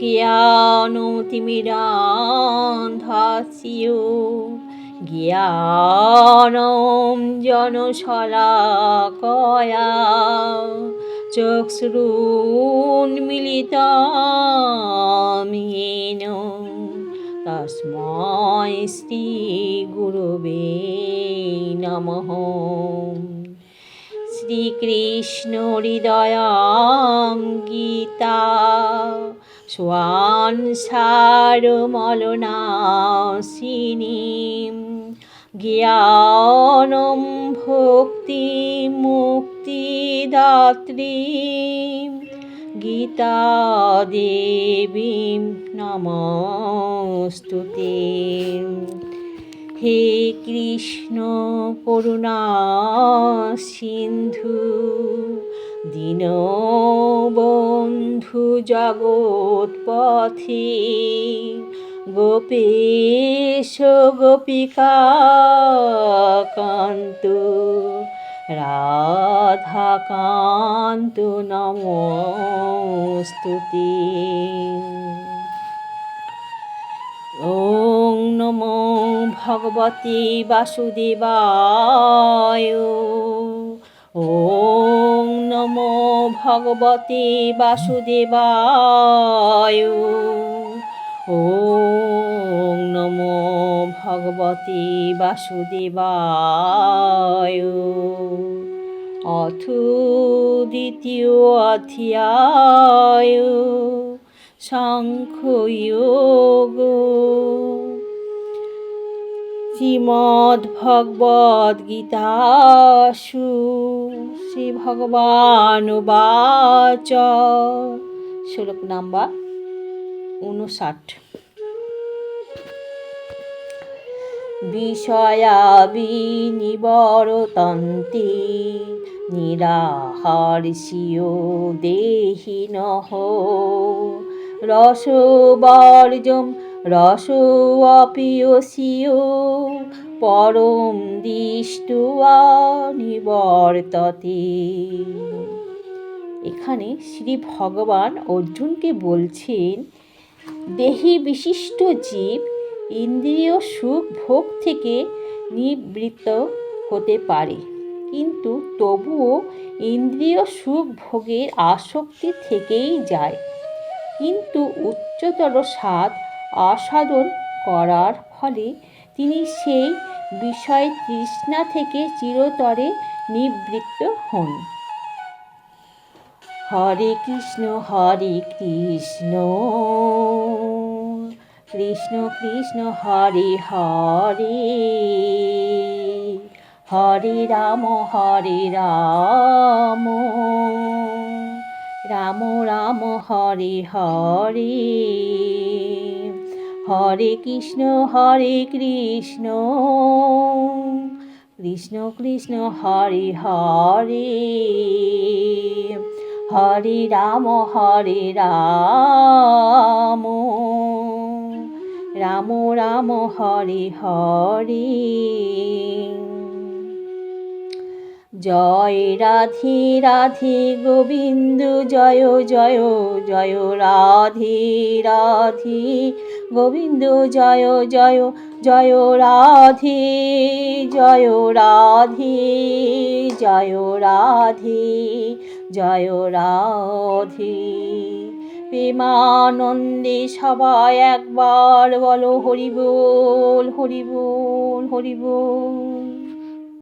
জ্ঞানতিমিরান্ধাস্য জ্ঞানম জনশলাকয়া চক্ষুরুন্মিলিতং येन তস্मै শ্রী গুরবে নমঃ। শ্রীকৃষ্ণ হৃদয়াম গীতা স্বাংসারমলনাশিনীম জ্ঞানম ভক্তি মুক্তিদাত্রীম গীতা দেবীম নমস্তুতে। হে কৃষ্ণ করুণা সিন্ধু দীনবন্ধু জগৎপথে গোপেশ গোপিকা কান্ত রাধাকান্ত নমস্তুতে। ওং নমো ভগবতে বাসুদেবায়। ওং নমো ভগবতে বাসুদেবায়। ওং নমো ভগবতে বাসুদেবায়। অথ দ্বিতীয় অধ্যায় সাংখ্যযোগ। শ্রীমদ্ভগবদ্গীতাসু শ্রীভগবানুবাচ। শ্লোক নাম্বার 59। বিষয়া বিনিবর্তন্তে নিরাহারস্য দেহিনঃ রসবর্জম রসোऽপ্যস্য পরম দৃष्ट्वा নিবর্ততে। এখানে শ্রী ভগবান অর্জুনকে বলছেন, দেহি বিশিষ্ট জীব ইন্দ্রিয় সুখ ভোগ থেকে নিবৃত্ত হতে পারে, কিন্তু তবুও ইন্দ্রিয় সুখ ভোগের আসক্তি থেকেই যায়। কিন্তু উচ্চতর স্বাদ আস্বাদন করার ফলে তিনি সেই বিষয় তৃষ্ণা থেকে চিরতরে নিবৃত্ত হন। হরে কৃষ্ণ কৃষ্ণ কৃষ্ণ হরে হরে হরে রাম রাম রাম হরে হরে হরে কৃষ্ণ কৃষ্ণ কৃষ্ণ হরে হরে হরে রাম রাম রাম হরে হরে। জয় রাধে রাধে গোবিন্দ জয় জয় জয় রাধে রাধে গোবিন্দ জয় জয় জয় রাধে জয় রাধে জয় রাধে জয় রাধে। প্রেমানন্দে সবাই একবার বলো হরি বল হরি বল হরি বল।